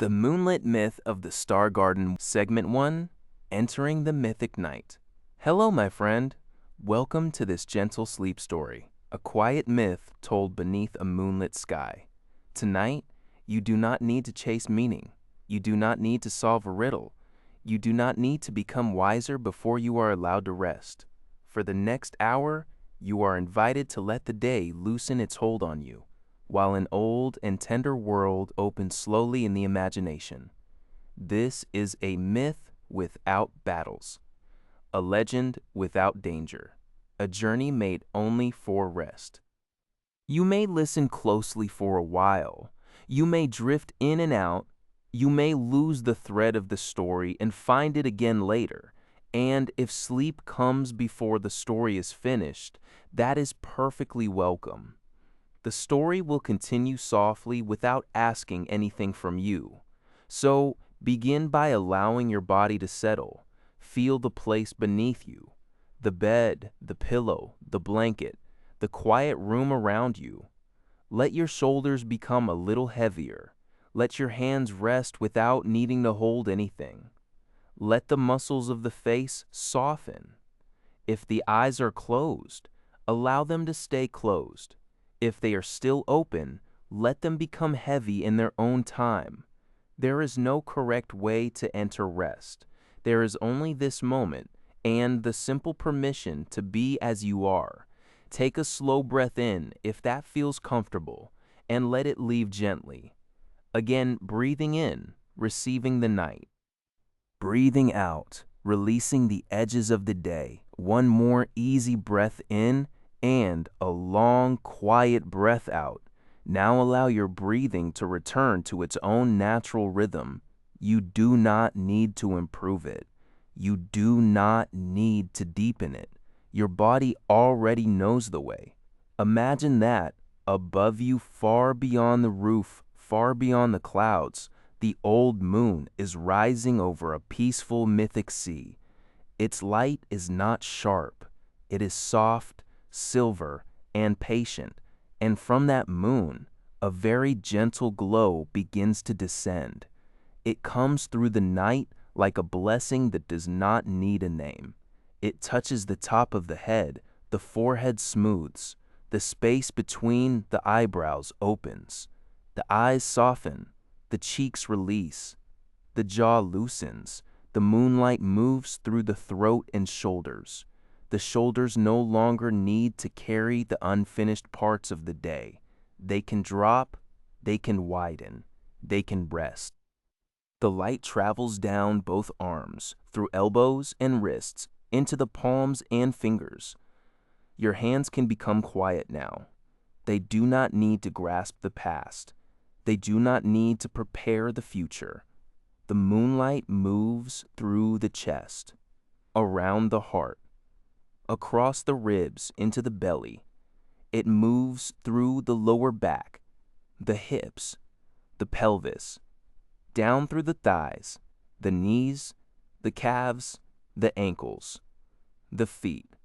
The Moonlit Myth of the Star Garden, Segment 1, Entering the Mythic Night. Hello, my friend. Welcome to this gentle sleep story, a quiet myth told beneath a moonlit sky. Tonight, you do not need to chase meaning. You do not need to solve a riddle. You do not need to become wiser before you are allowed to rest. For the next hour, you are invited to let the day loosen its hold on you, while an old and tender world opens slowly in the imagination. This is a myth without battles, a legend without danger, a journey made only for rest. You may listen closely for a while. You may drift in and out. You may lose the thread of the story and find it again later. And if sleep comes before the story is finished, that is perfectly welcome. The story will continue softly without asking anything from you. So begin by allowing your body to settle. Feel the place beneath you, the bed, the pillow, the blanket, the quiet room around you. Let your shoulders become a little heavier. Let your hands rest without needing to hold anything. Let the muscles of the face soften. If the eyes are closed, allow them to stay closed. If they are still open, let them become heavy in their own time. There is no correct way to enter rest. There is only this moment and the simple permission to be as you are. Take a slow breath in if that feels comfortable, and let it leave gently. Again, breathing in, receiving the night. Breathing out, releasing the edges of the day. One more easy breath in, and a long, quiet breath out. Now allow your breathing to return to its own natural rhythm. You do not need to improve it. You do not need to deepen it. Your body already knows the way. Imagine that, above you, far beyond the roof, far beyond the clouds, the old moon is rising over a peaceful mythic sea. Its light is not sharp. It is soft, silver, and patient, and from that moon, a very gentle glow begins to descend. It comes through the night like a blessing that does not need a name. It touches the top of the head, the forehead smooths, the space between the eyebrows opens, the eyes soften, the cheeks release, the jaw loosens, the moonlight moves through the throat and shoulders. The shoulders no longer need to carry the unfinished parts of the day. They can drop, they can widen, they can rest. The light travels down both arms, through elbows and wrists, into the palms and fingers. Your hands can become quiet now. They do not need to grasp the past. They do not need to prepare the future. The moonlight moves through the chest, around the heart, across the ribs into the belly. It moves through the lower back, the hips, the pelvis, down through the thighs, the knees, the calves, the ankles, the feet,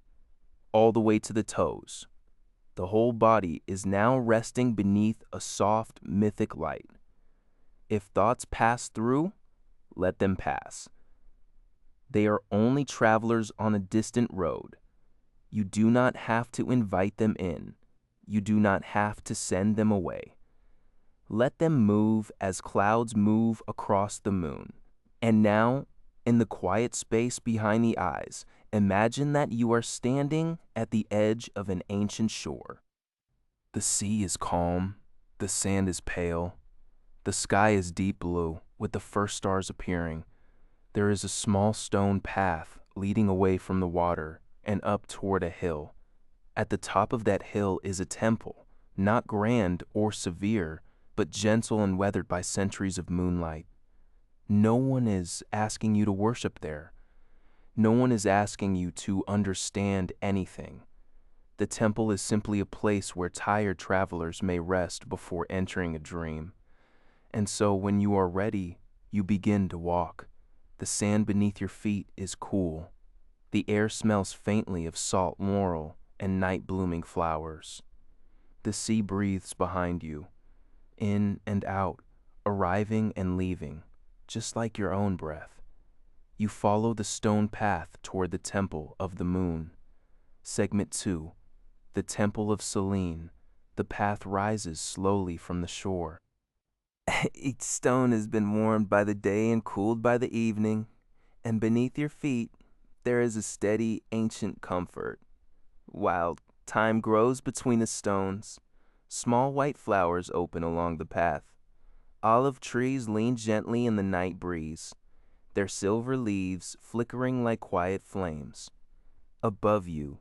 all the way to the toes. The whole body is now resting beneath a soft, mythic light. If thoughts pass through, let them pass. They are only travelers on a distant road. You do not have to invite them in. You do not have to send them away. Let them move as clouds move across the moon. And now, in the quiet space behind the eyes, imagine that you are standing at the edge of an ancient shore. The sea is calm, the sand is pale, the sky is deep blue, with the first stars appearing. There is a small stone path leading away from the water and up toward a hill. At the top of that hill is a temple, not grand or severe, but gentle and weathered by centuries of moonlight. No one is asking you to worship there. No one is asking you to understand anything. The temple is simply a place where tired travelers may rest before entering a dream. And so when you are ready, you begin to walk. The sand beneath your feet is cool. The air smells faintly of salt laurel and night-blooming flowers. The sea breathes behind you, in and out, arriving and leaving, just like your own breath. You follow the stone path toward the Temple of the Moon. Segment 2. The Temple of Selene. The path rises slowly from the shore. Each stone has been warmed by the day and cooled by the evening, and beneath your feet there is a steady, ancient comfort. While time grows between the stones, small white flowers open along the path. Olive trees lean gently in the night breeze, their silver leaves flickering like quiet flames. Above you,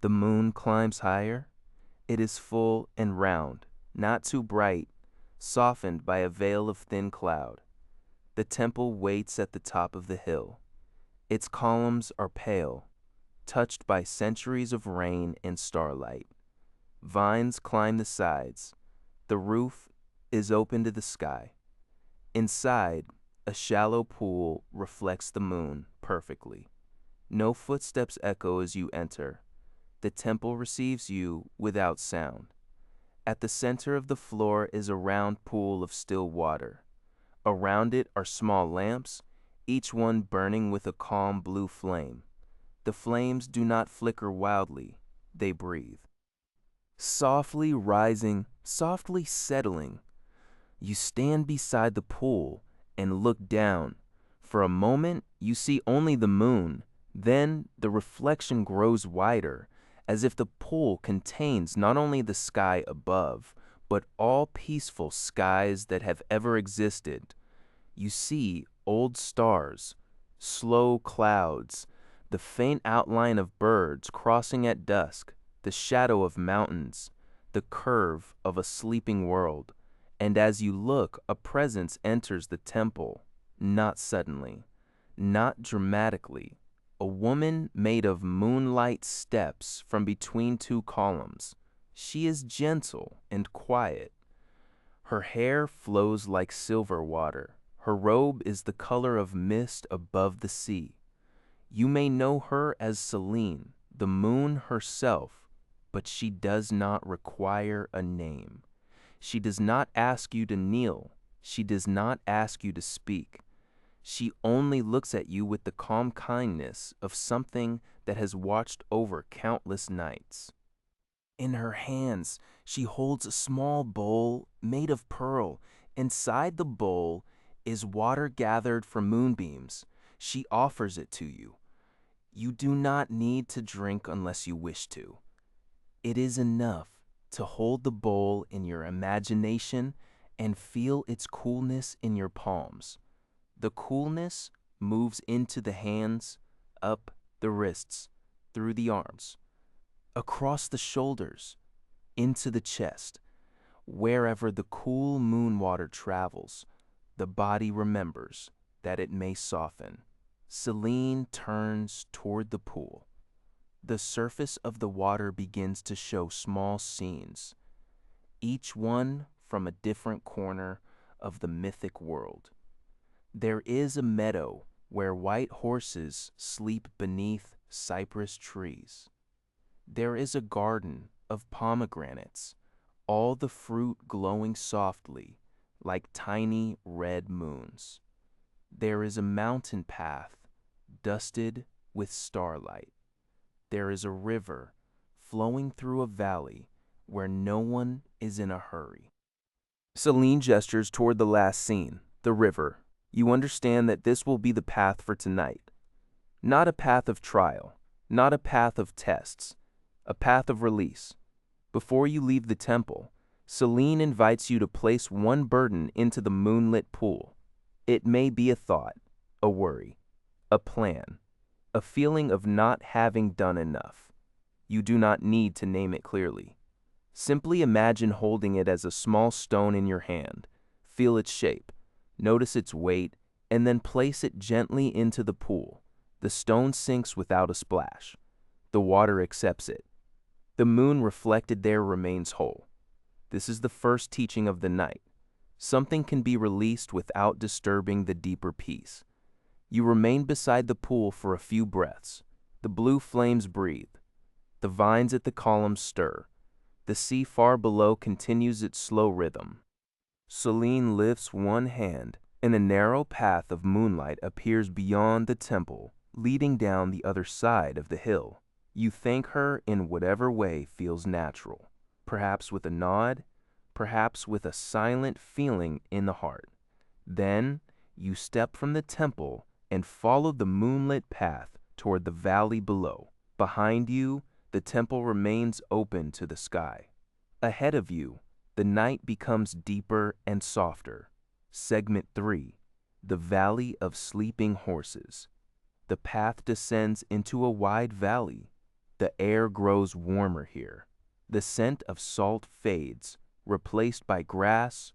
the moon climbs higher. It is full and round, not too bright, softened by a veil of thin cloud. The temple waits at the top of the hill. Its columns are pale, touched by centuries of rain and starlight. Vines climb the sides. The roof is open to the sky. Inside, a shallow pool reflects the moon perfectly. No footsteps echo as you enter. The temple receives you without sound. At the center of the floor is a round pool of still water. Around it are small lamps, each one burning with a calm blue flame. The flames do not flicker wildly, they breathe. Softly rising, softly settling, you stand beside the pool and look down. For a moment, you see only the moon. Then the reflection grows wider, as if the pool contains not only the sky above, but all peaceful skies that have ever existed. You see old stars, slow clouds, the faint outline of birds crossing at dusk, the shadow of mountains, the curve of a sleeping world. And as you look, a presence enters the temple, not suddenly, not dramatically. A woman made of moonlight steps from between two columns. She is gentle and quiet. Her hair flows like silver water. Her robe is the color of mist above the sea. You may know her as Selene, the moon herself, but she does not require a name. She does not ask you to kneel. She does not ask you to speak. She only looks at you with the calm kindness of something that has watched over countless nights. In her hands, she holds a small bowl made of pearl. Inside the bowl is water gathered from moonbeams. She offers it to you. You do not need to drink unless you wish to. It is enough to hold the bowl in your imagination and feel its coolness in your palms. The coolness moves into the hands, up the wrists, through the arms, across the shoulders, into the chest. Wherever the cool moon water travels, the body remembers that it may soften. Selene turns toward the pool. The surface of the water begins to show small scenes, each one from a different corner of the mythic world. There is a meadow where white horses sleep beneath cypress trees. There is a garden of pomegranates, all the fruit glowing softly like tiny red moons. There is a mountain path dusted with starlight. There is a river flowing through a valley where no one is in a hurry. Selene gestures toward the last scene, the river. You understand that this will be the path for tonight. Not a path of trial, not a path of tests, a path of release. Before you leave the temple, Selene invites you to place one burden into the moonlit pool. It may be a thought, a worry, a plan, a feeling of not having done enough. You do not need to name it clearly. Simply imagine holding it as a small stone in your hand. Feel its shape, notice its weight, and then place it gently into the pool. The stone sinks without a splash. The water accepts it. The moon reflected there remains whole. This is the first teaching of the night. Something can be released without disturbing the deeper peace. You remain beside the pool for a few breaths. The blue flames breathe. The vines at the columns stir. The sea far below continues its slow rhythm. Selene lifts one hand, and a narrow path of moonlight appears beyond the temple, leading down the other side of the hill. You thank her in whatever way feels natural, perhaps with a nod, perhaps with a silent feeling in the heart. Then you step from the temple and follow the moonlit path toward the valley below. Behind you, the temple remains open to the sky. Ahead of you, the night becomes deeper and softer. Segment 3. The Valley of Sleeping Horses. The path descends into a wide valley. The air grows warmer here. The scent of salt fades, replaced by grass,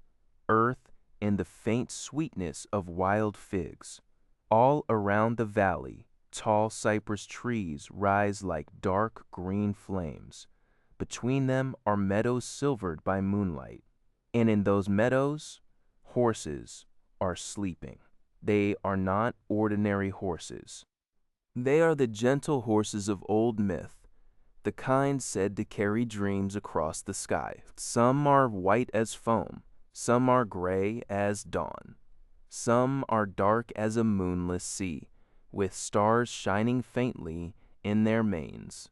earth, and the faint sweetness of wild figs. All around the valley, tall cypress trees rise like dark green flames. Between them are meadows silvered by moonlight, and in those meadows, horses are sleeping. They are not ordinary horses. They are the gentle horses of old myth, the kind said to carry dreams across the sky. Some are white as foam, some are gray as dawn, some are dark as a moonless sea, with stars shining faintly in their manes.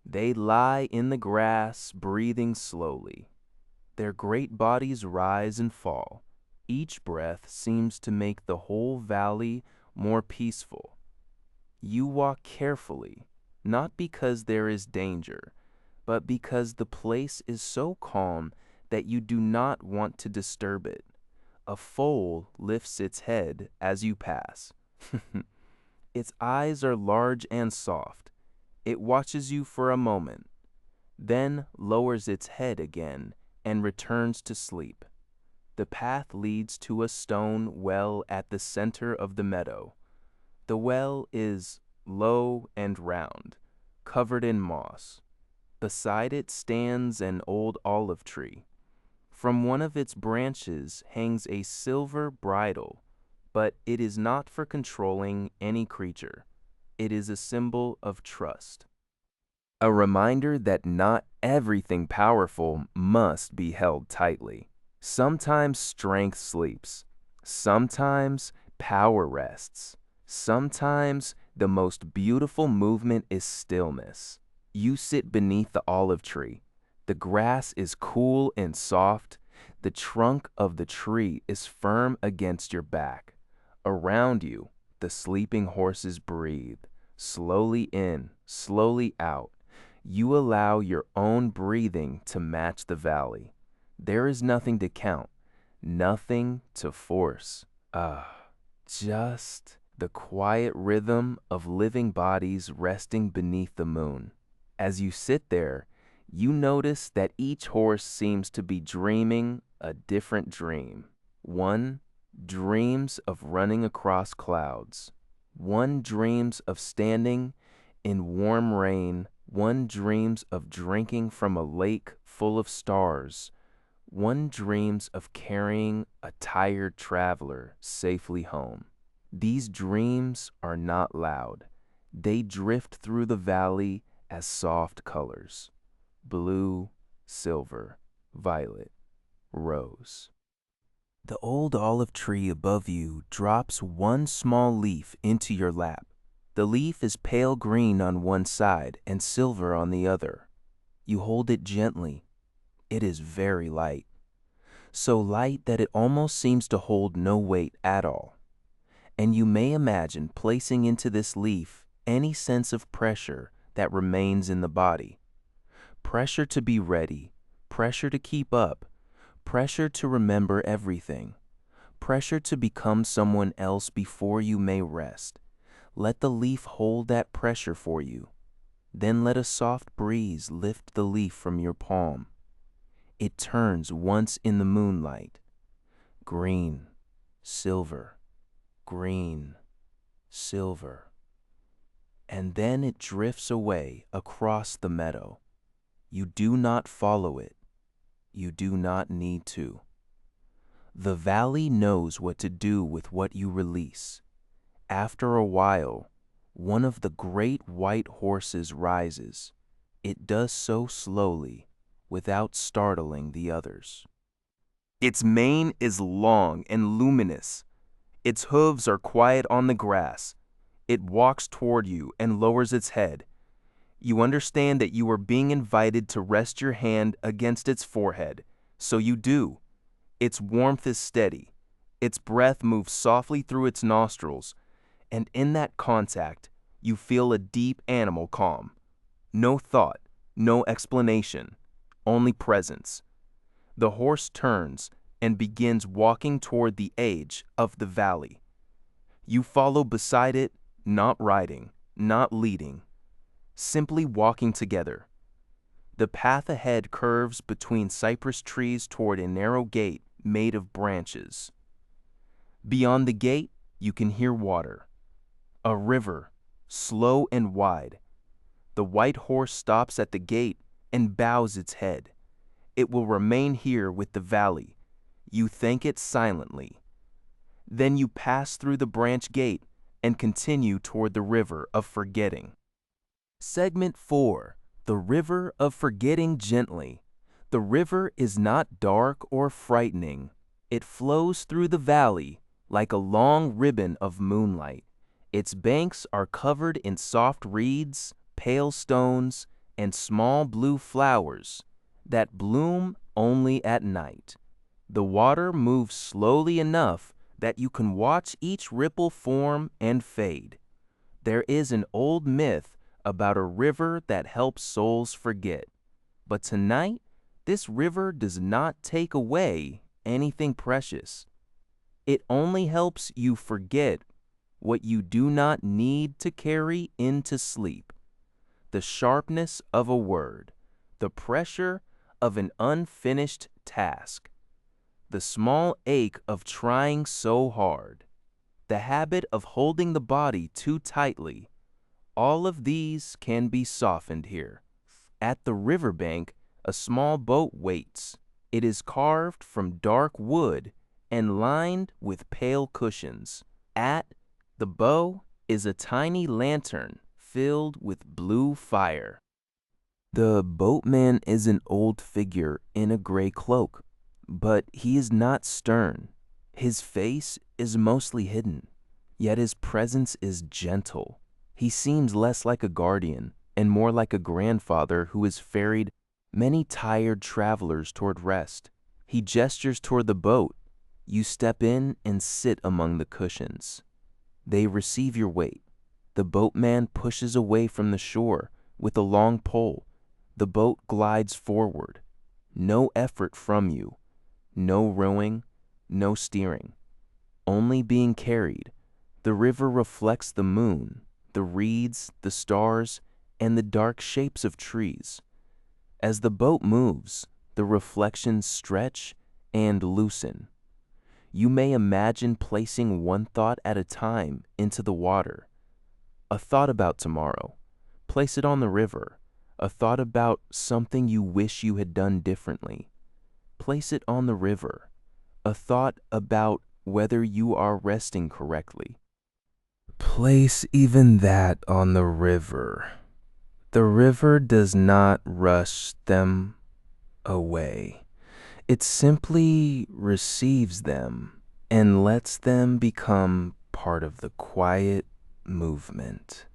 They lie in the grass, breathing slowly. Their great bodies rise and fall. Each breath seems to make the whole valley more peaceful. You walk carefully, not because there is danger, but because the place is so calm that you do not want to disturb it. A foal lifts its head as you pass. Its eyes are large and soft. It watches you for a moment, then lowers its head again and returns to sleep. The path leads to a stone well at the center of the meadow. The well is low and round, covered in moss. Beside it stands an old olive tree. From one of its branches hangs a silver bridle, but it is not for controlling any creature. It is a symbol of trust. A reminder that not everything powerful must be held tightly. Sometimes strength sleeps. Sometimes power rests. Sometimes the most beautiful movement is stillness. You sit beneath the olive tree. The grass is cool and soft. The trunk of the tree is firm against your back. Around you, the sleeping horses breathe, slowly in, slowly out. You allow your own breathing to match the valley. There is nothing to count, nothing to force. Just the quiet rhythm of living bodies resting beneath the moon. As you sit there, you notice that each horse seems to be dreaming a different dream. One dreams of running across clouds. One dreams of standing in warm rain. One dreams of drinking from a lake full of stars. One dreams of carrying a tired traveler safely home. These dreams are not loud. They drift through the valley as soft colors: blue, silver, violet, rose. The old olive tree above you drops one small leaf into your lap. The leaf is pale green on one side and silver on the other. You hold it gently. It is very light, so light that it almost seems to hold no weight at all. And you may imagine placing into this leaf any sense of pressure that remains in the body. Pressure to be ready, pressure to keep up, pressure to remember everything, pressure to become someone else before you may rest. Let the leaf hold that pressure for you. Then let a soft breeze lift the leaf from your palm. It turns once in the moonlight. Green, silver, green, silver. And then it drifts away across the meadow. You do not follow it. You do not need to. The valley knows what to do with what you release. After a while, one of the great white horses rises. It does so slowly, without startling the others. Its mane is long and luminous. Its hooves are quiet on the grass. It walks toward you and lowers its head. You understand that you are being invited to rest your hand against its forehead. So you do. Its warmth is steady. Its breath moves softly through its nostrils, and in that contact, you feel a deep animal calm. No thought, no explanation, only presence. The horse turns and begins walking toward the edge of the valley. You follow beside it, not riding, not leading, simply walking together. The path ahead curves between cypress trees toward a narrow gate made of branches. Beyond the gate, you can hear water. A river, slow and wide. The white horse stops at the gate and bows its head. It will remain here with the valley. You thank it silently. Then you pass through the branch gate and continue toward the river of forgetting. Segment 4. The River of Forgetting Gently. The river is not dark or frightening. It flows through the valley like a long ribbon of moonlight. Its banks are covered in soft reeds, pale stones, and small blue flowers that bloom only at night. The water moves slowly enough that you can watch each ripple form and fade. There is an old myth about a river that helps souls forget. But tonight, this river does not take away anything precious. It only helps you forget what you do not need to carry into sleep. The sharpness of a word, the pressure of an unfinished task, the small ache of trying so hard, the habit of holding the body too tightly. All of these can be softened here. At the riverbank, a small boat waits. It is carved from dark wood and lined with pale cushions. At the bow is a tiny lantern filled with blue fire. The boatman is an old figure in a gray cloak, but he is not stern. His face is mostly hidden, yet his presence is gentle. He seems less like a guardian and more like a grandfather who has ferried many tired travelers toward rest. He gestures toward the boat. You step in and sit among the cushions. They receive your weight. The boatman pushes away from the shore with a long pole. The boat glides forward. No effort from you. No rowing, no steering. Only being carried. The river reflects the moon, the reeds, the stars, and the dark shapes of trees. As the boat moves, the reflections stretch and loosen. You may imagine placing one thought at a time into the water. A thought about tomorrow. Place it on the river. A thought about something you wish you had done differently. Place it on the river. A thought about whether you are resting correctly. Place even that on the river. The river does not rush them away. It simply receives them and lets them become part of the quiet movement.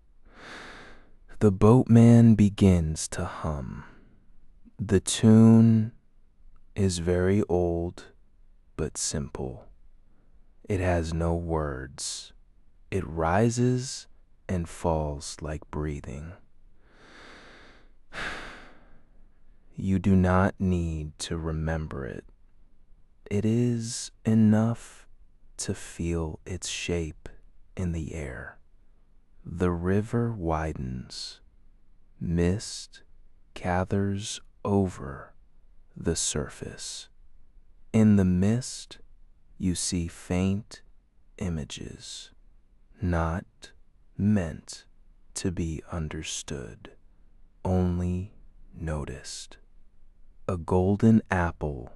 The boatman begins to hum. The tune is very old but simple. It has no words. It rises and falls like breathing. You do not need to remember it. It is enough to feel its shape in the air. The river widens. Mist gathers over the surface. In the mist, you see faint images, not meant to be understood, only noticed. A golden apple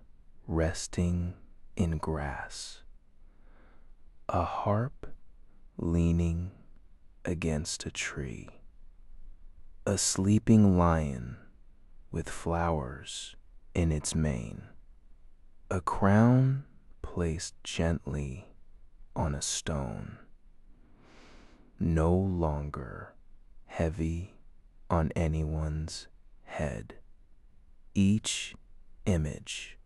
resting in grass. A harp leaning against a tree. A sleeping lion with flowers in its mane. A crown placed gently on a stone, no longer heavy on anyone's head. Each image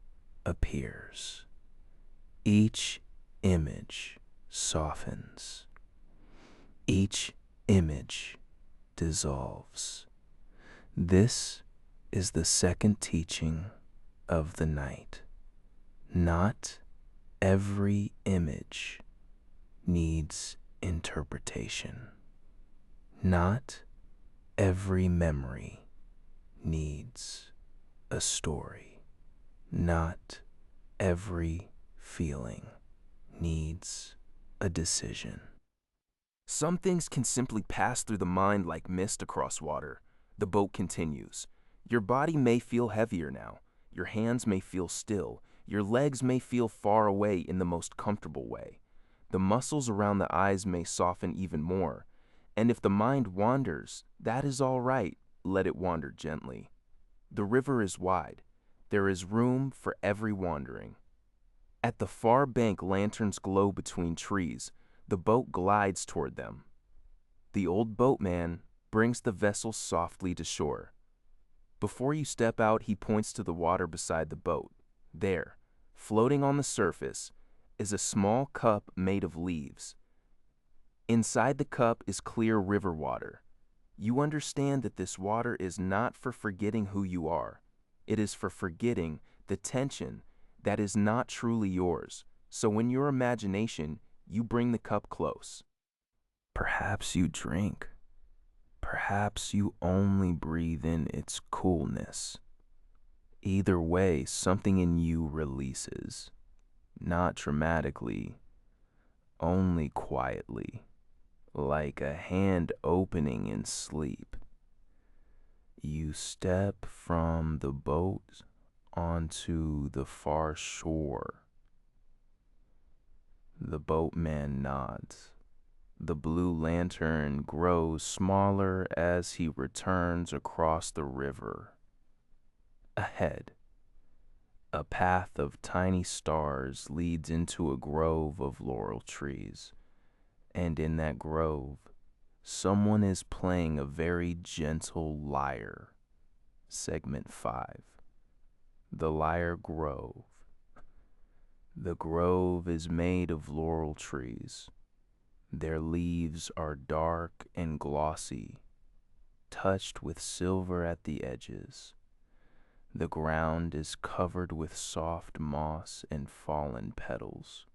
appears. Each image softens. Each image dissolves. This is the second teaching of the night. Not every image needs interpretation. Not every memory needs a story. Not every feeling needs a decision. Some things can simply pass through the mind like mist across water. The boat continues. Your body may feel heavier now. Your hands may feel still. Your legs may feel far away in the most comfortable way. The muscles around the eyes may soften even more. And if the mind wanders, that is all right. Let it wander gently. The river is wide. There is room for every wandering. At the far bank, lanterns glow between trees. The boat glides toward them. The old boatman brings the vessel softly to shore. Before you step out, he points to the water beside the boat. There, floating on the surface, is a small cup made of leaves. Inside the cup is clear river water. You understand that this water is not for forgetting who you are. It is for forgetting the tension that is not truly yours. So in your imagination, you bring the cup close. Perhaps you drink. Perhaps you only breathe in its coolness. Either way, something in you releases. Not dramatically, only quietly, like a hand opening in sleep. You step from the boat onto the far shore. The boatman nods. The blue lantern grows smaller as he returns across the river. Ahead, a path of tiny stars leads into a grove of laurel trees, and in that grove, someone is playing a very gentle lyre. Segment 5. The Lyre Grove. The grove is made of laurel trees. Their leaves are dark and glossy, touched with silver at the edges. The ground is covered with soft moss and fallen petals.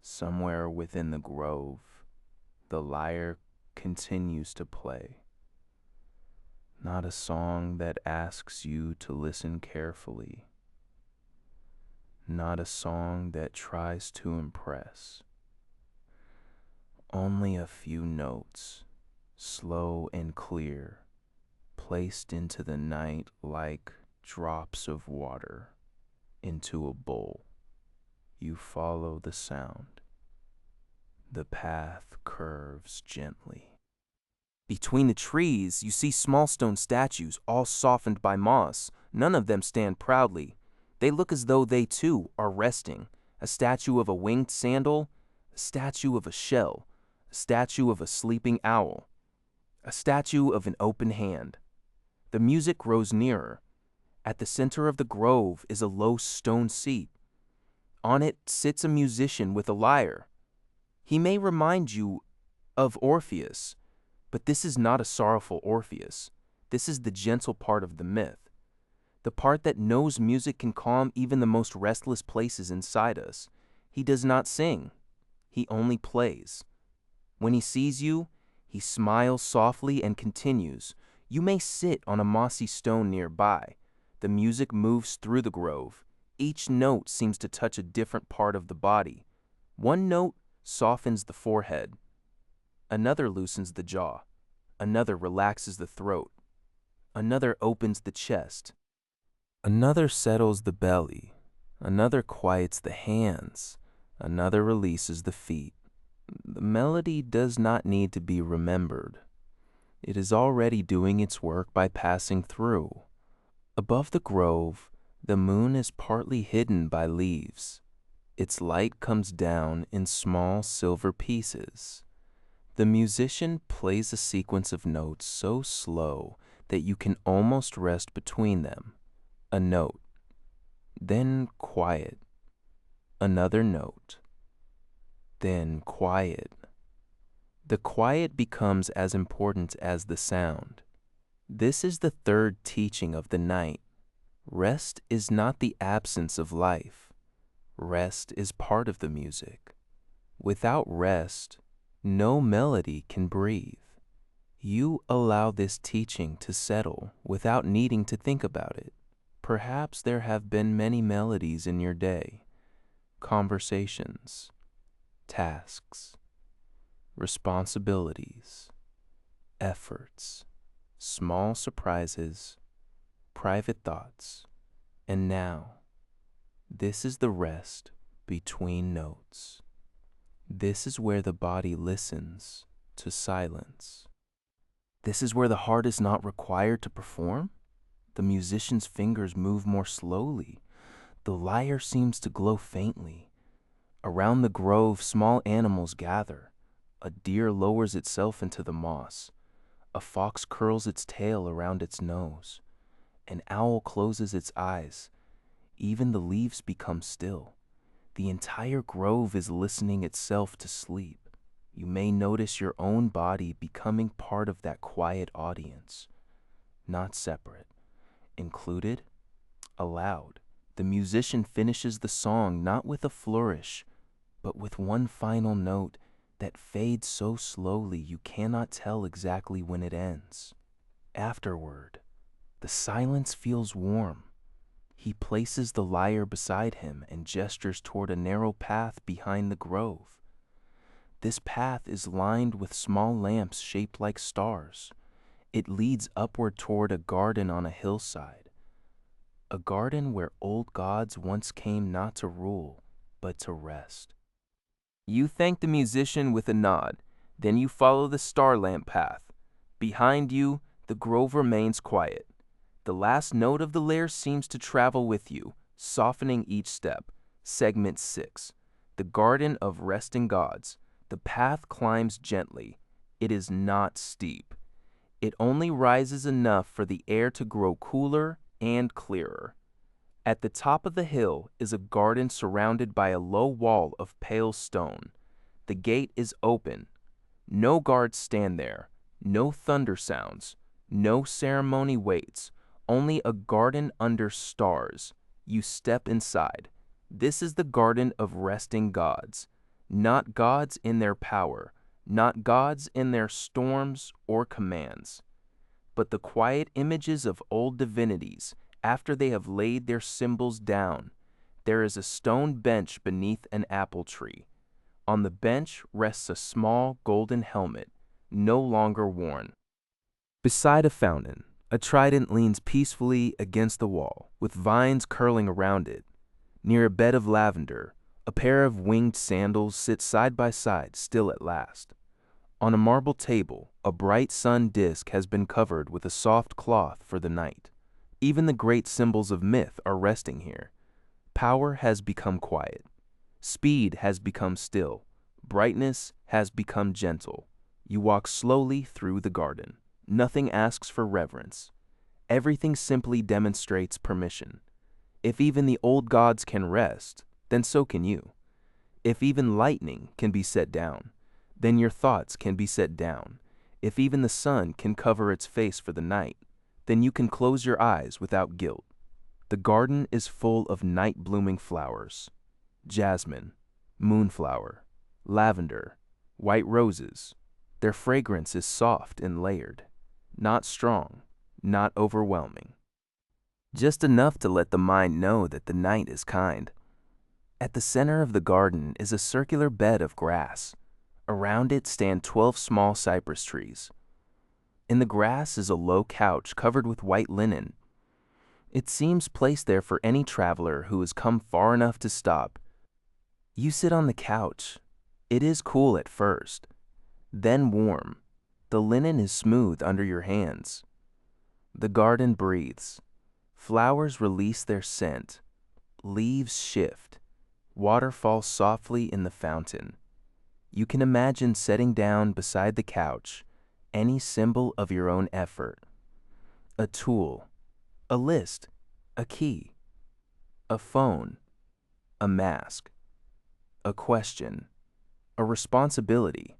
Somewhere within the grove, the lyre continues to play. Not a song that asks you to listen carefully. Not a song that tries to impress. Only a few notes, slow and clear, placed into the night like drops of water into a bowl. You follow the sound. The path curves gently. Between the trees, you see small stone statues, all softened by moss. None of them stand proudly. They look as though they, too, are resting. A statue of a winged sandal, a statue of a shell, a statue of a sleeping owl, a statue of an open hand. The music grows nearer. At the center of the grove is a low stone seat. On it sits a musician with a lyre. He may remind you of Orpheus, but this is not a sorrowful Orpheus. This is the gentle part of the myth, the part that knows music can calm even the most restless places inside us. He does not sing. He only plays. When he sees you, he smiles softly and continues. You may sit on a mossy stone nearby. The music moves through the grove. Each note seems to touch a different part of the body. One note softens the forehead. Another loosens the jaw. Another relaxes the throat. Another opens the chest. Another settles the belly. Another quiets the hands. Another releases the feet. The melody does not need to be remembered. It is already doing its work by passing through. Above the grove, The moon is partly hidden by leaves. Its light comes down in small silver pieces. The musician plays a sequence of notes so slow that you can almost rest between them. A note, then quiet. Another note, then quiet. The quiet becomes as important as the sound. This is the third teaching of the night. Rest is not the absence of life. Rest is part of the music. Without rest, no melody can breathe. You allow this teaching to settle without needing to think about it. Perhaps there have been many melodies in your day, conversations, tasks, responsibilities, efforts, small surprises, private thoughts, and now, this is the rest between notes. This is where the body listens to silence. This is where the heart is not required to perform. The musician's fingers move more slowly. The lyre seems to glow faintly. Around the grove, small animals gather. A deer lowers itself into the moss. A fox curls its tail around its nose. An owl closes its eyes. Even the leaves become still. The entire grove is listening itself to sleep. You may notice your own body becoming part of that quiet audience, not separate, included, allowed. The musician finishes the song not with a flourish, but with one final note that fades so slowly you cannot tell exactly when it ends. Afterward, the silence feels warm. He places the lyre beside him and gestures toward a narrow path behind the grove. This path is lined with small lamps shaped like stars. It leads upward toward a garden on a hillside, a garden where old gods once came not to rule, but to rest. You thank the musician with a nod, then you follow the star lamp path. Behind you, the grove remains quiet. The last note of the lyre seems to travel with you, softening each step. Segment 6. The Garden of Resting Gods. The path climbs gently. It is not steep. It only rises enough for the air to grow cooler and clearer. At the top of the hill is a garden surrounded by a low wall of pale stone. The gate is open. No guards stand there. No thunder sounds. No ceremony waits. Only a garden under stars. You step inside. This is the garden of resting gods. Not gods in their power, not gods in their storms or commands, but the quiet images of old divinities after they have laid their symbols down. There is a stone bench beneath an apple tree. On the bench rests a small golden helmet, no longer worn. Beside a fountain, a trident leans peacefully against the wall, with vines curling around it. Near a bed of lavender, a pair of winged sandals sit side by side, still at last. On a marble table, a bright sun disk has been covered with a soft cloth for the night. Even the great symbols of myth are resting here. Power has become quiet. Speed has become still. Brightness has become gentle. You walk slowly through the garden. Nothing asks for reverence. Everything simply demonstrates permission. If even the old gods can rest, then so can you. If even lightning can be set down, then your thoughts can be set down. If even the sun can cover its face for the night, then you can close your eyes without guilt. The garden is full of night-blooming flowers: jasmine, moonflower, lavender, white roses. Their fragrance is soft and layered, not strong, not overwhelming. Just enough to let the mind know that the night is kind. At the center of the garden is a circular bed of grass. Around it stand 12 small cypress trees. In the grass is a low couch covered with white linen. It seems placed there for any traveler who has come far enough to stop. You sit on the couch. It is cool at first, then warm. The linen is smooth under your hands. The garden breathes. Flowers release their scent, leaves shift, water falls softly in the fountain. You can imagine setting down beside the couch any symbol of your own effort. A tool, a list, a key, a phone, a mask, a question, a responsibility,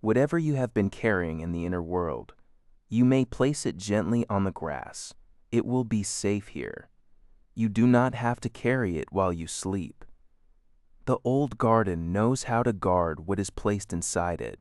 whatever you have been carrying in the inner world. You may place it gently on the grass. It will be safe here. You do not have to carry it while you sleep. The old garden knows how to guard what is placed inside it.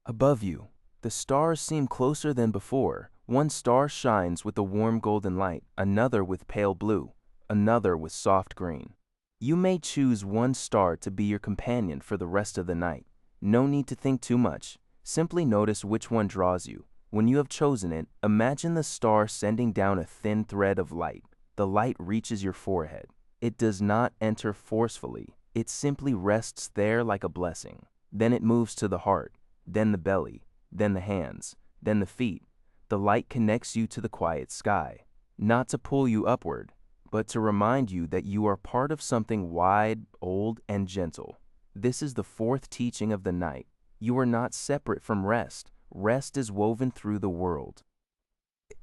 Above you, the stars seem closer than before. One star shines with a warm golden light, another with pale blue, another with soft green. You may choose one star to be your companion for the rest of the night. No need to think too much. Simply notice which one draws you. When you have chosen it, imagine the star sending down a thin thread of light. The light reaches your forehead. It does not enter forcefully. It simply rests there like a blessing. Then it moves to the heart, then the belly, then the hands, then the feet. The light connects you to the quiet sky, not to pull you upward, but to remind you that you are part of something wide, old, and gentle. This is the fourth teaching of the night. You are not separate from rest. Rest is woven through the world.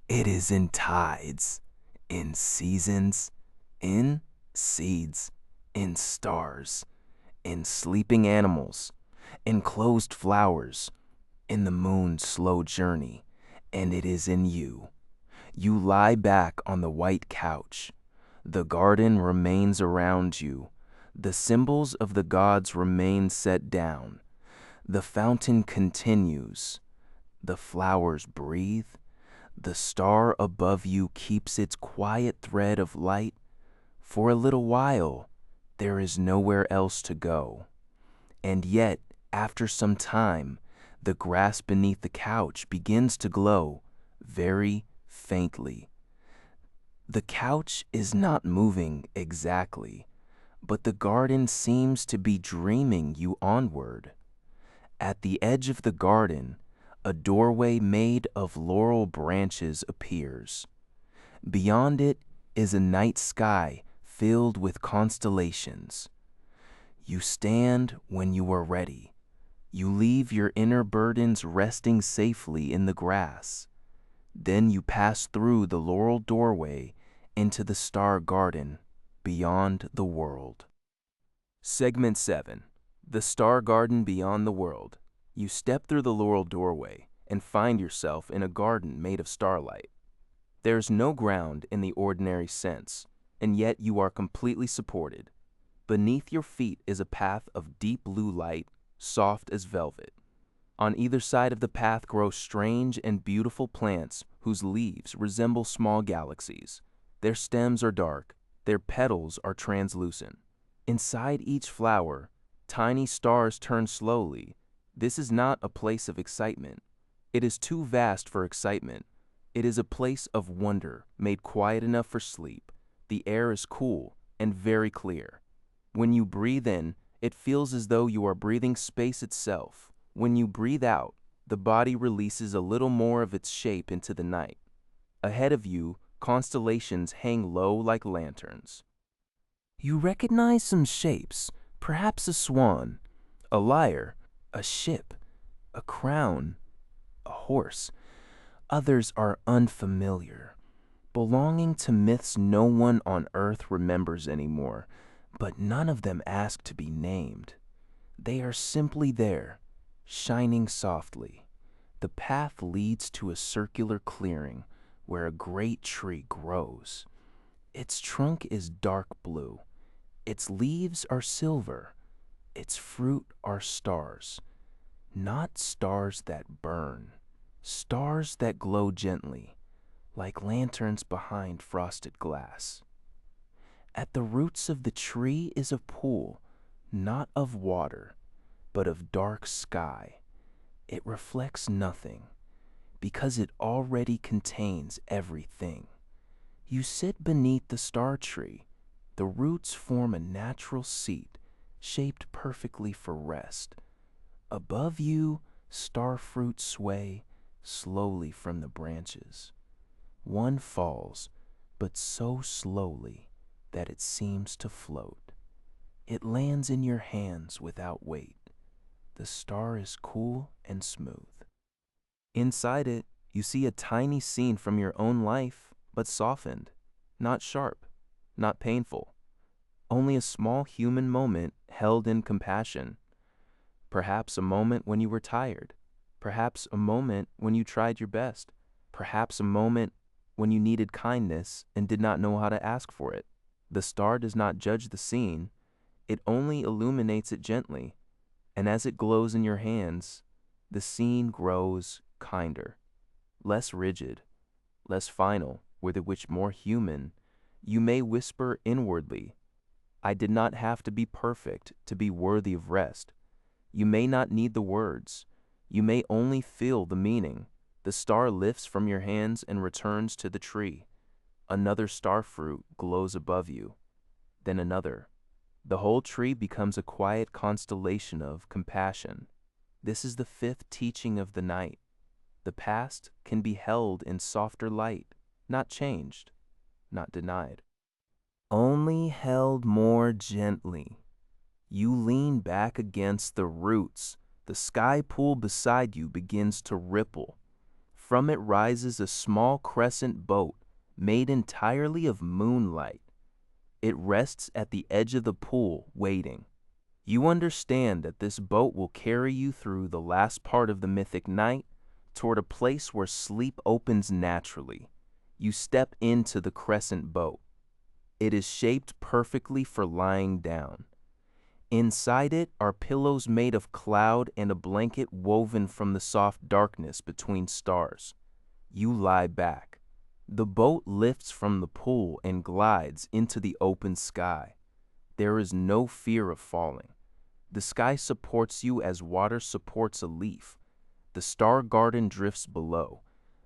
It is in tides, in seasons, in seeds, in stars, in sleeping animals, in closed flowers, in the moon's slow journey, and it is in you. You lie back on the white couch. The garden remains around you. The symbols of the gods remain set down. The fountain continues. The flowers breathe. The star above you keeps its quiet thread of light. For a little while, there is nowhere else to go. And yet, after some time, the grass beneath the couch begins to glow, very faintly. The couch is not moving exactly, but the garden seems to be dreaming you onward. At the edge of the garden, a doorway made of laurel branches appears. Beyond it is a night sky filled with constellations. You stand when you are ready. You leave your inner burdens resting safely in the grass. Then you pass through the laurel doorway into the star garden beyond the world. Segment 7. The Star Garden Beyond the World. You step through the laurel doorway and find yourself in a garden made of starlight. There is no ground in the ordinary sense, and yet you are completely supported. Beneath your feet is a path of deep blue light, soft as velvet. On either side of the path grow strange and beautiful plants whose leaves resemble small galaxies. Their stems are dark, their petals are translucent. Inside each flower, tiny stars turn slowly. This is not a place of excitement. It is too vast for excitement. It is a place of wonder, made quiet enough for sleep. The air is cool and very clear. When you breathe in, it feels as though you are breathing space itself. When you breathe out, the body releases a little more of its shape into the night. Ahead of you, constellations hang low like lanterns. You recognize some shapes, perhaps a swan, a lyre, a ship, a crown, a horse. Others are unfamiliar, belonging to myths no one on earth remembers anymore, but none of them ask to be named. They are simply there, shining softly. The path leads to a circular clearing where a great tree grows. Its trunk is dark blue. Its leaves are silver. Its fruit are stars. Not stars that burn. Stars that glow gently, like lanterns behind frosted glass. At the roots of the tree is a pool, not of water, but of dark sky. It reflects nothing, because it already contains everything. You sit beneath the star tree. The roots form a natural seat, shaped perfectly for rest. Above you, star fruits sway slowly from the branches. One falls, but so slowly that it seems to float. It lands in your hands without weight. The star is cool and smooth. Inside it, you see a tiny scene from your own life, but softened, not sharp, not painful. Only a small human moment held in compassion. Perhaps a moment when you were tired. Perhaps a moment when you tried your best. Perhaps a moment when you needed kindness and did not know how to ask for it. The star does not judge the scene. It only illuminates it gently. And as it glows in your hands, the scene grows kinder, less rigid, less final, with which more human. You may whisper inwardly, I did not have to be perfect to be worthy of rest. You may not need the words. You may only feel the meaning. The star lifts from your hands and returns to the tree. Another star fruit glows above you, then another. The whole tree becomes a quiet constellation of compassion. This is the fifth teaching of the night. The past can be held in softer light, not changed, not denied. Only held more gently. You lean back against the roots. The sky pool beside you begins to ripple. From it rises a small crescent boat made entirely of moonlight. It rests at the edge of the pool, waiting. You understand that this boat will carry you through the last part of the mythic night toward a place where sleep opens naturally. You step into the crescent boat. It is shaped perfectly for lying down. Inside it are pillows made of cloud and a blanket woven from the soft darkness between stars. You lie back. The boat lifts from the pool and glides into the open sky. There is no fear of falling. The sky supports you as water supports a leaf. The star garden drifts below.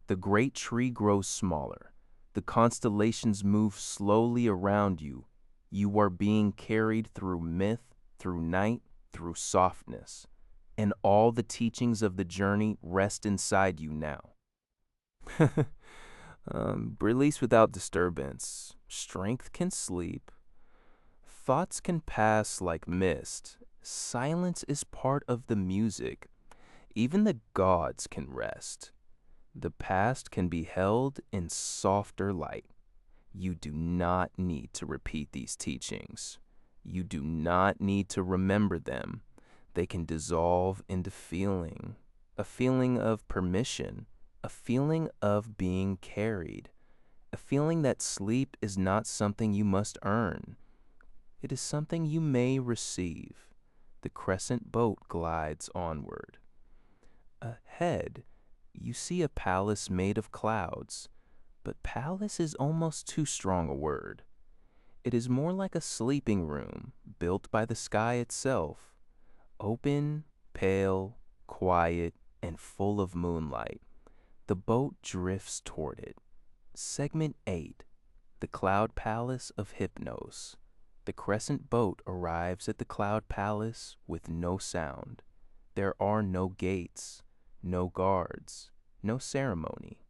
The great tree grows smaller. The constellations move slowly around you. You are being carried through myth, through night, through softness. And all the teachings of the journey rest inside you now. Release without disturbance. Strength can sleep. Thoughts can pass like mist. Silence is part of the music. Even the gods can rest. The past can be held in softer light. You do not need to repeat these teachings. You do not need to remember them. They can dissolve into feeling, a feeling of permission, a feeling of being carried, a feeling that sleep is not something you must earn. It is something you may receive. The crescent boat glides onward. Ahead, you see a palace made of clouds, but palace is almost too strong a word. It is more like a sleeping room built by the sky itself, open, pale, quiet, and full of moonlight. The boat drifts toward it. Segment 8, the Cloud Palace of Hypnos. The crescent boat arrives at the Cloud Palace with no sound. There are no gates, no guards, no ceremony,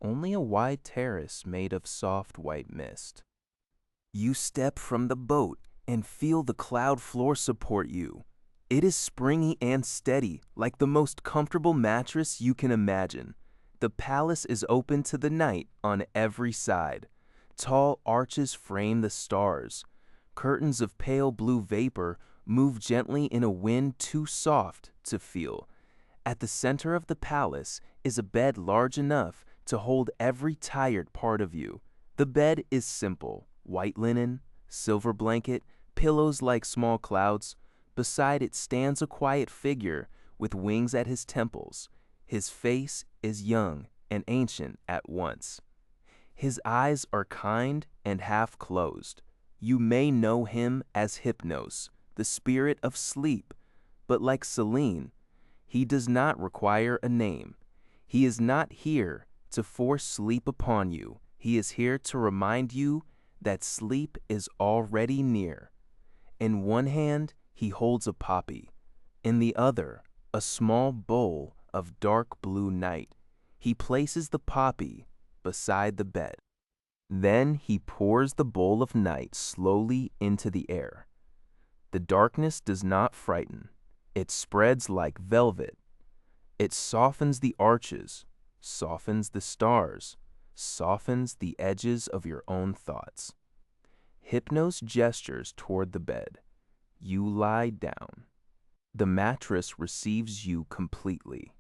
only a wide terrace made of soft white mist. You step from the boat and feel the cloud floor support you. It is springy and steady, like the most comfortable mattress you can imagine. The palace is open to the night on every side. Tall arches frame the stars. Curtains of pale blue vapor move gently in a wind too soft to feel. At the center of the palace is a bed large enough to hold every tired part of you. The bed is simple, white linen, silver blanket, pillows like small clouds. Beside it stands a quiet figure with wings at his temples. His face is young and ancient at once. His eyes are kind and half closed. You may know him as Hypnos, the spirit of sleep, but like Selene, he does not require a name. He is not here to force sleep upon you. He is here to remind you that sleep is already near. In one hand, he holds a poppy. In the other, a small bowl of dark blue night. He places the poppy beside the bed. Then he pours the bowl of night slowly into the air. The darkness does not frighten. It spreads like velvet. It softens the arches, softens the stars, softens the edges of your own thoughts. Hypnos gestures toward the bed. You lie down. The mattress receives you completely.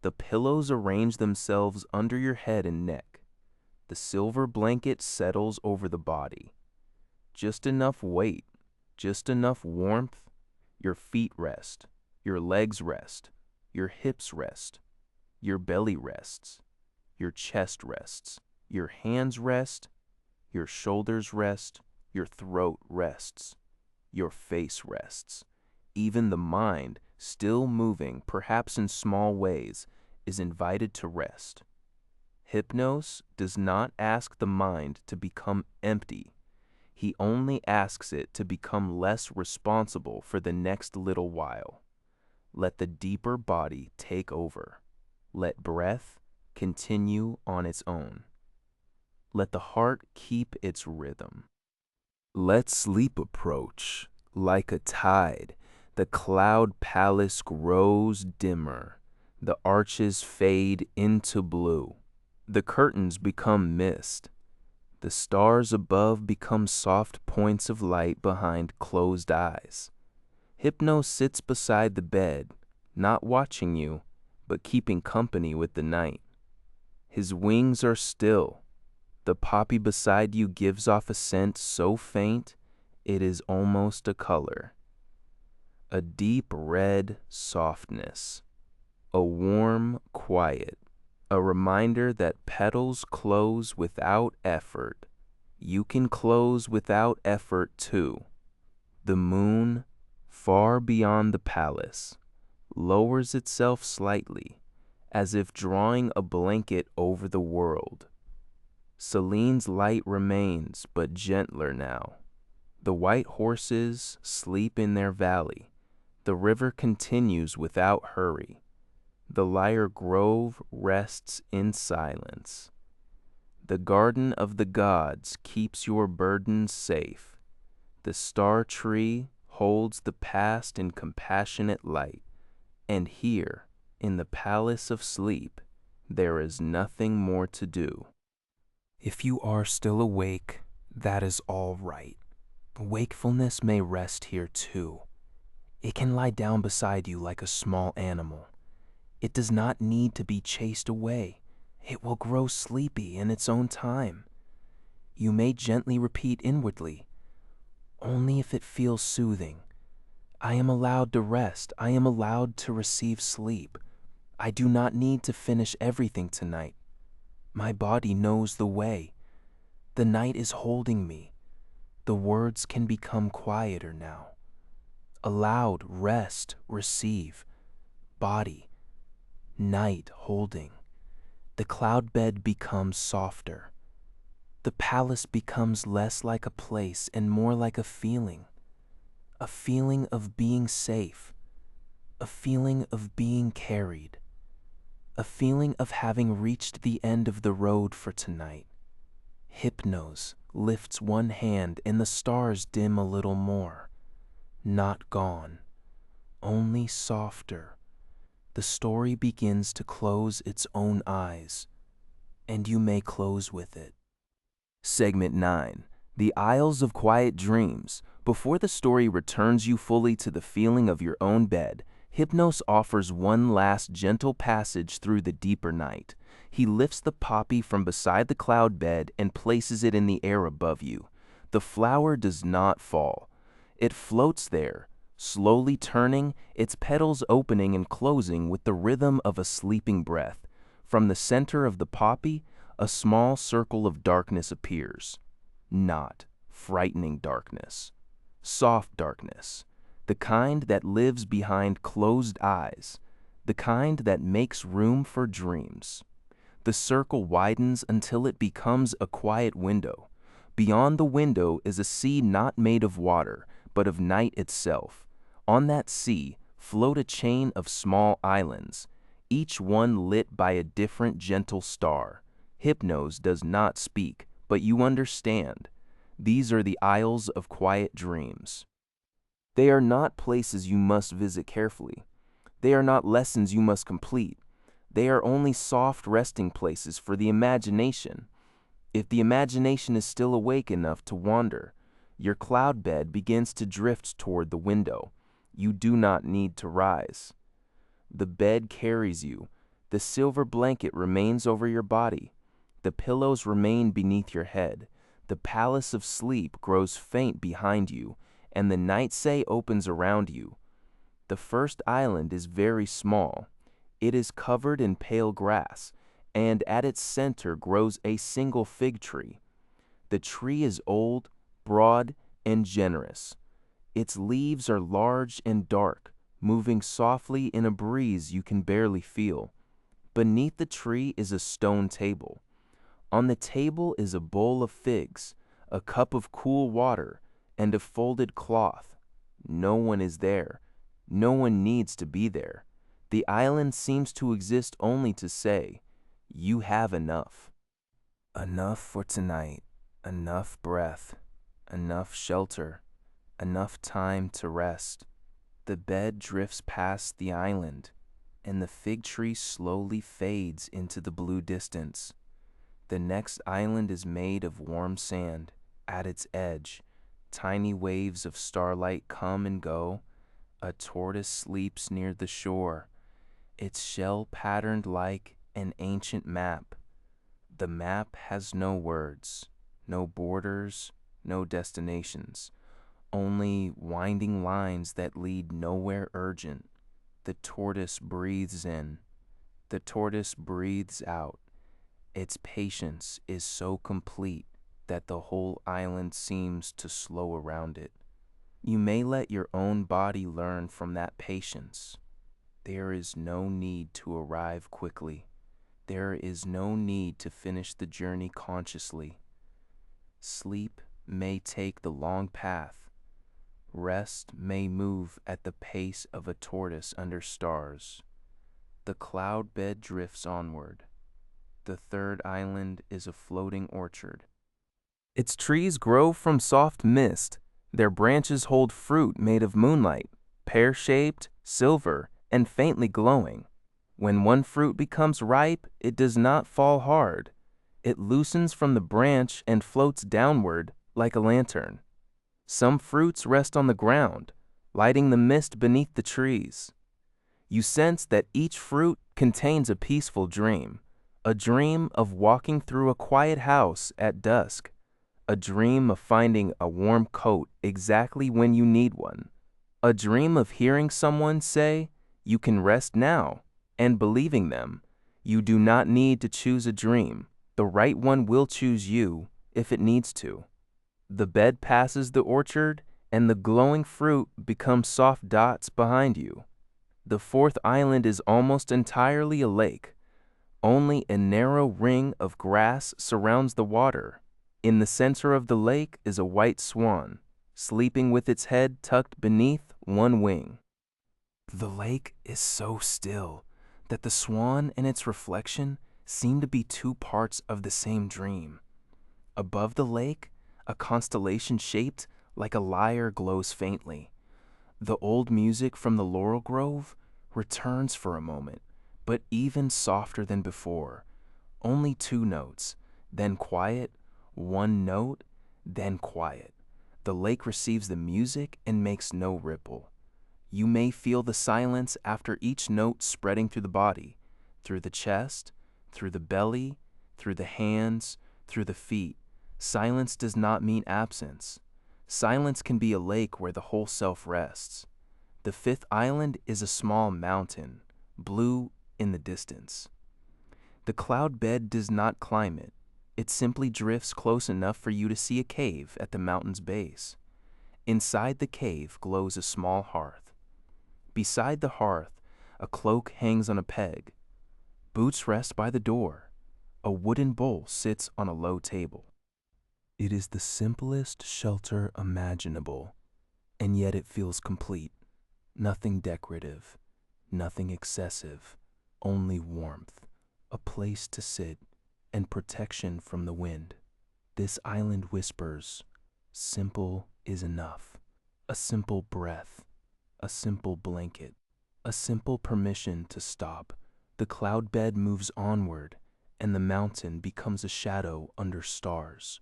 The pillows arrange themselves under your head and neck. The silver blanket settles over the body. Just enough weight, just enough warmth. Your feet rest, your legs rest, your hips rest, your belly rests, your chest rests, your hands rest, your shoulders rest, your throat rests, your face rests. Even the mind, still moving, perhaps in small ways, is invited to rest. Hypnos does not ask the mind to become empty. He only asks it to become less responsible for the next little while. Let the deeper body take over. Let breath continue on its own. Let the heart keep its rhythm. Let sleep approach like a tide. The cloud palace grows dimmer. The arches fade into blue. The curtains become mist. The stars above become soft points of light behind closed eyes. Hypno sits beside the bed, not watching you, but keeping company with the night. His wings are still. The poppy beside you gives off a scent so faint, it is almost a color. A deep red softness. A warm quiet. A reminder that petals close without effort. You can close without effort too. The moon, far beyond the palace, lowers itself slightly, as if drawing a blanket over the world. Selene's light remains, but gentler now. The white horses sleep in their valley. The river continues without hurry. The lyre grove rests in silence. The garden of the gods keeps your burdens safe. The star tree holds the past in compassionate light. And here, in the palace of sleep, there is nothing more to do. If you are still awake, that is all right. Wakefulness may rest here too. It can lie down beside you like a small animal. It does not need to be chased away. It will grow sleepy in its own time. You may gently repeat inwardly, only if it feels soothing. I am allowed to rest. I am allowed to receive sleep. I do not need to finish everything tonight. My body knows the way. The night is holding me. The words can become quieter now. Allowed, rest, receive. Body, night holding. The cloud bed becomes softer. The palace becomes less like a place and more like a feeling of being safe, a feeling of being carried, a feeling of having reached the end of the road for tonight. Hypnos lifts one hand and the stars dim a little more. Not gone, only softer. The story begins to close its own eyes, and you may close with it. Segment 9. The Isles of Quiet Dreams. Before the story returns you fully to the feeling of your own bed, Hypnos offers one last gentle passage through the deeper night. He lifts the poppy from beside the cloud bed and places it in the air above you. The flower does not fall. It floats there, slowly turning, its petals opening and closing with the rhythm of a sleeping breath. From the center of the poppy, a small circle of darkness appears. Not frightening darkness. Soft darkness. The kind that lives behind closed eyes. The kind that makes room for dreams. The circle widens until it becomes a quiet window. Beyond the window is a sea not made of water, but of night itself. On that sea float a chain of small islands, each one lit by a different gentle star. Hypnos does not speak, but you understand. These are the Isles of Quiet Dreams. They are not places you must visit carefully. They are not lessons you must complete. They are only soft resting places for the imagination. If the imagination is still awake enough to wander, your cloud bed begins to drift toward the window. You do not need to rise. The bed carries you. The silver blanket remains over your body. The pillows remain beneath your head. The palace of sleep grows faint behind you, and the night say opens around you. The first island is very small. It is covered in pale grass, and at its center grows a single fig tree. The tree is old, broad, and generous. Its leaves are large and dark, moving softly in a breeze you can barely feel. Beneath the tree is a stone table. On the table is a bowl of figs, a cup of cool water, and a folded cloth. No one is there. No one needs to be there. The island seems to exist only to say, you have enough. Enough for tonight, enough breath, enough shelter, enough time to rest. The bed drifts past the island, and the fig tree slowly fades into the blue distance. The next island is made of warm sand. At its edge, tiny waves of starlight come and go. A tortoise sleeps near the shore, its shell patterned like an ancient map. The map has no words, no borders, no destinations, only winding lines that lead nowhere urgent. The tortoise breathes in, the tortoise breathes out. Its patience is so complete that the whole island seems to slow around it. You may let your own body learn from that patience. There is no need to arrive quickly. There is no need to finish the journey consciously. Sleep may take the long path. Rest may move at the pace of a tortoise under stars. The cloud bed drifts onward. The third island is a floating orchard. Its trees grow from soft mist. Their branches hold fruit made of moonlight, pear-shaped, silver, and faintly glowing. When one fruit becomes ripe, it does not fall hard. It loosens from the branch and floats downward like a lantern. Some fruits rest on the ground, lighting the mist beneath the trees. You sense that each fruit contains a peaceful dream, a dream of walking through a quiet house at dusk, a dream of finding a warm coat exactly when you need one, a dream of hearing someone say, "You can rest now," and believing them. You do not need to choose a dream. The right one will choose you if it needs to. The bed passes the orchard, and the glowing fruit becomes soft dots behind you. The fourth island is almost entirely a lake. Only a narrow ring of grass surrounds the water. In the center of the lake is a white swan, sleeping with its head tucked beneath one wing. The lake is so still that the swan and its reflection seem to be two parts of the same dream. Above the lake, a constellation shaped like a lyre glows faintly. The old music from the laurel grove returns for a moment, but even softer than before. Only two notes, then quiet, one note, then quiet. The lake receives the music and makes no ripple. You may feel the silence after each note spreading through the body, through the chest, through the belly, through the hands, through the feet. Silence does not mean absence. Silence can be a lake where the whole self rests. The fifth island is a small mountain, blue in the distance. The cloud bed does not climb it. It simply drifts close enough for you to see a cave at the mountain's base. Inside the cave glows a small hearth. Beside the hearth, a cloak hangs on a peg. Boots rest by the door. A wooden bowl sits on a low table. It is the simplest shelter imaginable, and yet it feels complete. Nothing decorative, nothing excessive, only warmth, a place to sit, and protection from the wind. This island whispers, simple is enough. A simple breath, a simple blanket, a simple permission to stop. The cloud bed moves onward, and the mountain becomes a shadow under stars.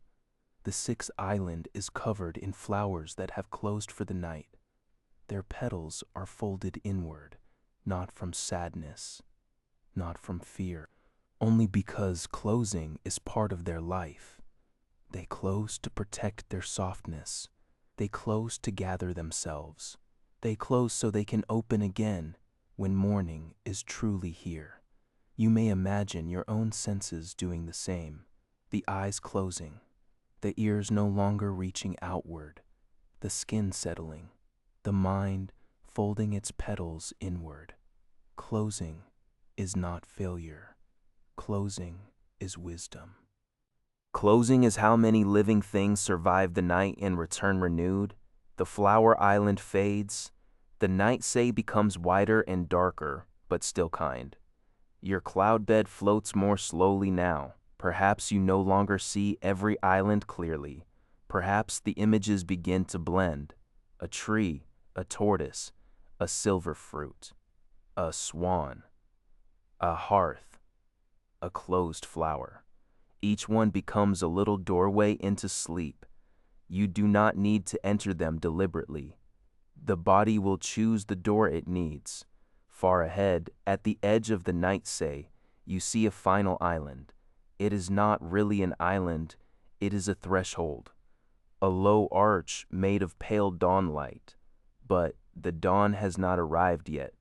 The sixth island is covered in flowers that have closed for the night. Their petals are folded inward, not from sadness, not from fear, only because closing is part of their life. They close to protect their softness. They close to gather themselves. They close so they can open again when morning is truly here. You may imagine your own senses doing the same, the eyes closing, the ears no longer reaching outward, the skin settling, the mind folding its petals inward. Closing is not failure. Closing is wisdom. Closing is how many living things survive the night and return renewed. The flower island fades. The night say becomes wider and darker, but still kind. Your cloud bed floats more slowly now. Perhaps you no longer see every island clearly. Perhaps the images begin to blend. A tree, a tortoise, a silver fruit, a swan, a hearth, a closed flower. Each one becomes a little doorway into sleep. You do not need to enter them deliberately. The body will choose the door it needs. Far ahead, at the edge of the night say, you see a final island. It is not really an island, it is a threshold. A low arch made of pale dawn light. But the dawn has not arrived yet.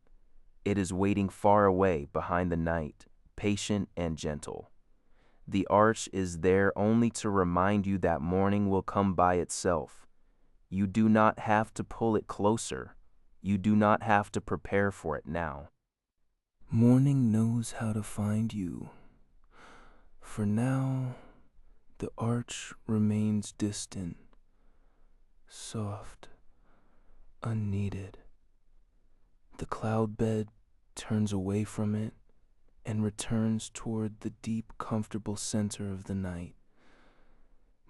It is waiting far away behind the night, patient and gentle. The arch is there only to remind you that morning will come by itself. You do not have to pull it closer. You do not have to prepare for it now. Morning knows how to find you. For now, the arch remains distant, soft, unneeded. The cloud bed turns away from it and returns toward the deep, comfortable center of the night.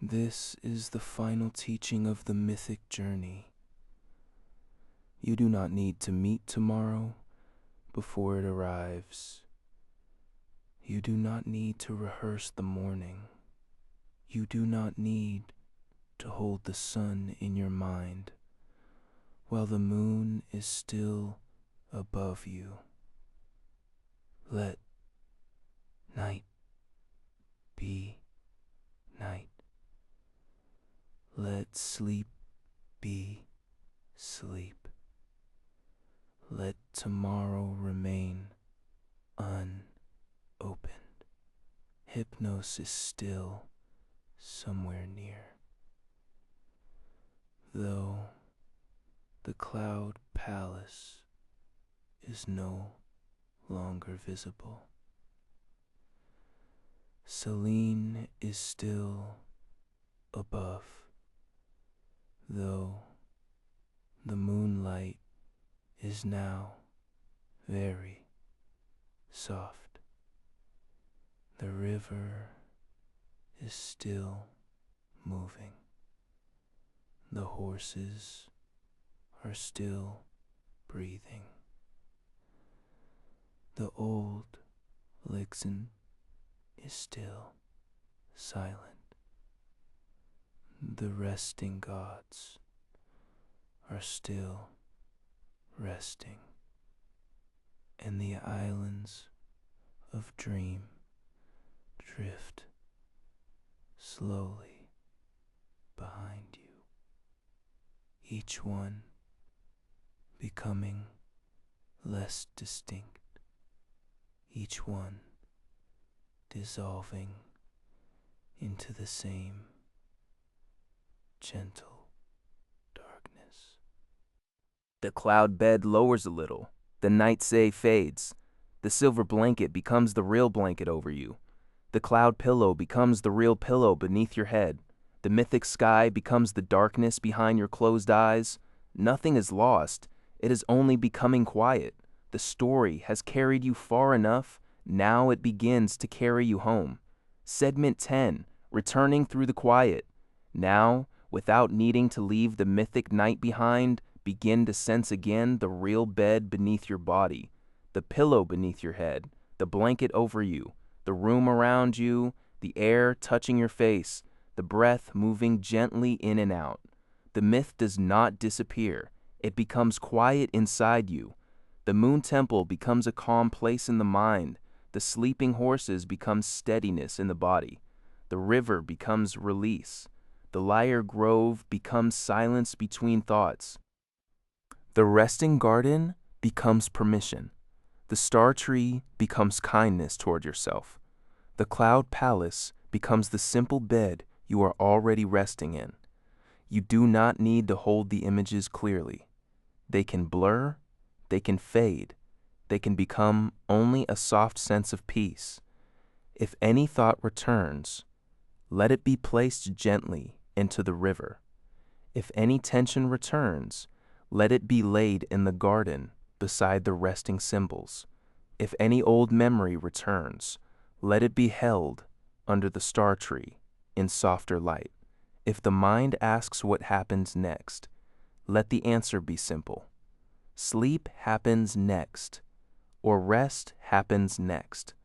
This is the final teaching of the mythic journey. You do not need to meet tomorrow before it arrives. You do not need to rehearse the morning. You do not need to hold the sun in your mind while the moon is still above you. Let night be night. Let sleep be sleep. Let tomorrow remain unopened. Hypnosis still somewhere near. Though the cloud palace is no longer visible. Celine is still above, though the moonlight is now very soft. The river is still moving. The horses are still breathing. The old Lixen is still silent. The resting gods are still resting, and the islands of dream drift slowly behind you, each one becoming less distinct, each one dissolving into the same gentle darkness. The cloud bed lowers a little. The night say fades. The silver blanket becomes the real blanket over you. The cloud pillow becomes the real pillow beneath your head. The mythic sky becomes the darkness behind your closed eyes. Nothing is lost. It is only becoming quiet. The story has carried you far enough. Now it begins to carry you home. Segment 10, returning through the quiet. Now, without needing to leave the mythic night behind, begin to sense again the real bed beneath your body, the pillow beneath your head, the blanket over you, the room around you, the air touching your face, the breath moving gently in and out. The myth does not disappear. It becomes quiet inside you. The moon temple becomes a calm place in the mind. The sleeping horses become steadiness in the body. The river becomes release. The lyre grove becomes silence between thoughts. The resting garden becomes permission. The star tree becomes kindness toward yourself. The cloud palace becomes the simple bed you are already resting in. You do not need to hold the images clearly. They can blur, they can fade, they can become only a soft sense of peace. If any thought returns, let it be placed gently into the river. If any tension returns, let it be laid in the garden beside the resting symbols. If any old memory returns, let it be held under the star tree in softer light. If the mind asks what happens next, let the answer be simple. Sleep happens next, or rest happens next,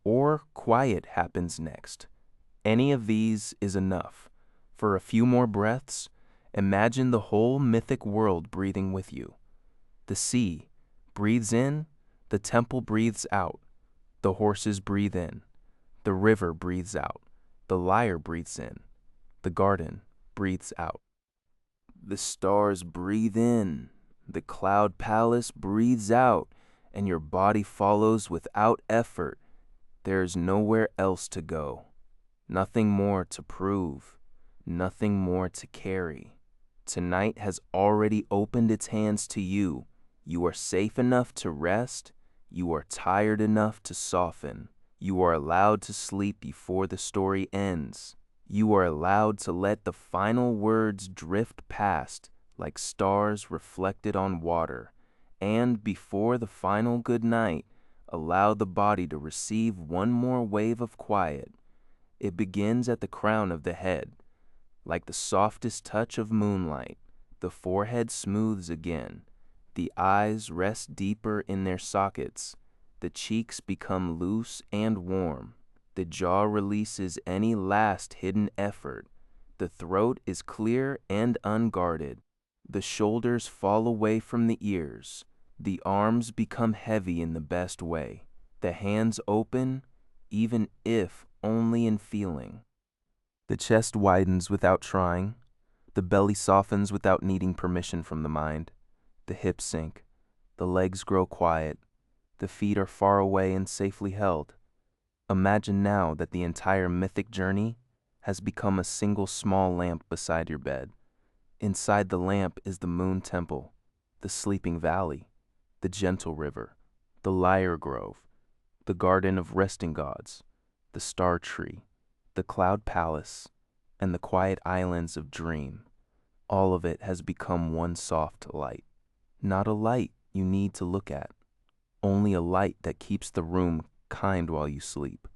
or quiet happens next. Any of these is enough. For a few more breaths, imagine the whole mythic world breathing with you. The sea breathes in, the temple breathes out, the horses breathe in, the river breathes out, the lyre breathes in, the garden breathes out. The stars breathe in, the cloud palace breathes out, and your body follows without effort. There is nowhere else to go, nothing more to prove, nothing more to carry. Tonight has already opened its hands to you. You are safe enough to rest. You are tired enough to soften. You are allowed to sleep before the story ends. You are allowed to let the final words drift past like stars reflected on water. And before the final good night, allow the body to receive one more wave of quiet. It begins at the crown of the head. Like the softest touch of moonlight, the forehead smooths again. The eyes rest deeper in their sockets. The cheeks become loose and warm. The jaw releases any last hidden effort. The throat is clear and unguarded. The shoulders fall away from the ears. The arms become heavy in the best way. The hands open, even if only in feeling. The chest widens without trying. The belly softens without needing permission from the mind. The hips sink. The legs grow quiet. The feet are far away and safely held. Imagine now that the entire mythic journey has become a single small lamp beside your bed. Inside the lamp is the moon temple, the sleeping valley, the gentle river, the lyre grove, the garden of resting gods, the star tree, the cloud palace, and the quiet islands of dream. All of it has become one soft light. Not a light you need to look at, only a light that keeps the room kind while you sleep.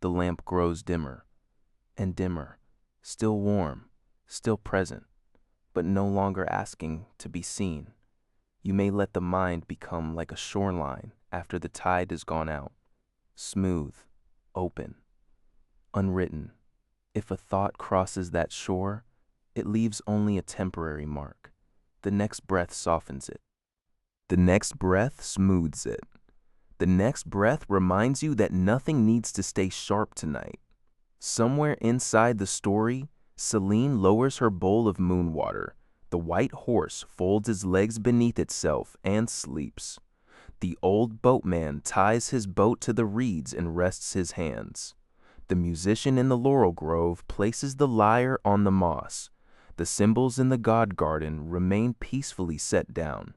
The lamp grows dimmer and dimmer, still warm, still present, but no longer asking to be seen. You may let the mind become like a shoreline after the tide has gone out, smooth, open, unwritten. If a thought crosses that shore, it leaves only a temporary mark. The next breath softens it. The next breath smooths it. The next breath reminds you that nothing needs to stay sharp tonight. Somewhere inside the story, Celine lowers her bowl of moon water. The white horse folds his legs beneath itself and sleeps. The old boatman ties his boat to the reeds and rests his hands. The musician in the laurel grove places the lyre on the moss. The symbols in the god garden remain peacefully set down.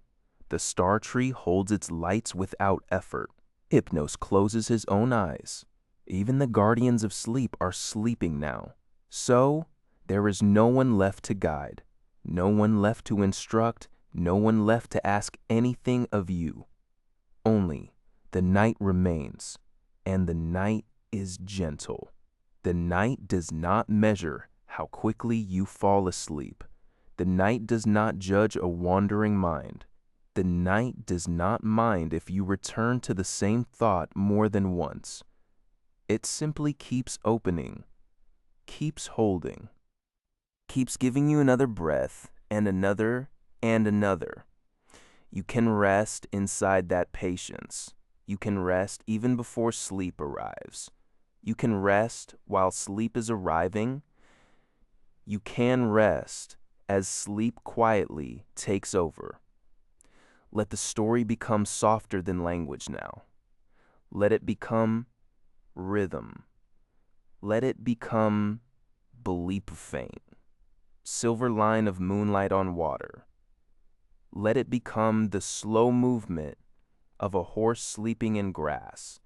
The star tree holds its lights without effort. Hypnos closes his own eyes. Even the guardians of sleep are sleeping now. So, there is no one left to guide, no one left to instruct, no one left to ask anything of you. Only the night remains, and the night is gentle. The night does not measure how quickly you fall asleep. The night does not judge a wandering mind. The night does not mind if you return to the same thought more than once. It simply keeps opening, keeps holding, keeps giving you another breath and another and another. You can rest inside that patience. You can rest even before sleep arrives. You can rest while sleep is arriving. You can rest as sleep quietly takes over. Let the story become softer than language now. Let it become rhythm. Let it become bleep faint, silver line of moonlight on water. Let it become the slow movement of a horse sleeping in grass.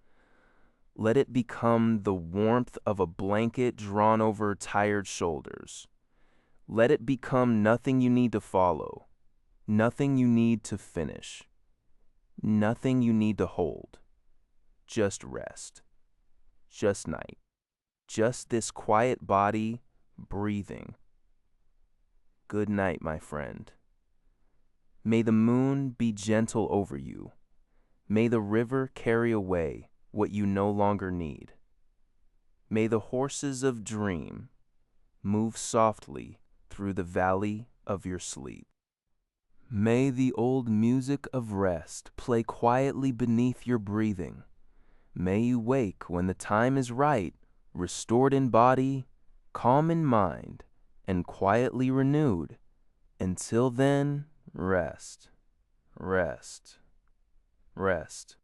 Let it become the warmth of a blanket drawn over tired shoulders. Let it become nothing you need to follow, nothing you need to finish, nothing you need to hold. Just rest, just night, just this quiet body breathing. Good night, my friend. May the moon be gentle over you. May the river carry away what you no longer need. May the horses of dream move softly through the valley of your sleep. May the old music of rest play quietly beneath your breathing. May you wake when the time is right, restored in body, calm in mind, and quietly renewed. Until then, rest, rest, rest.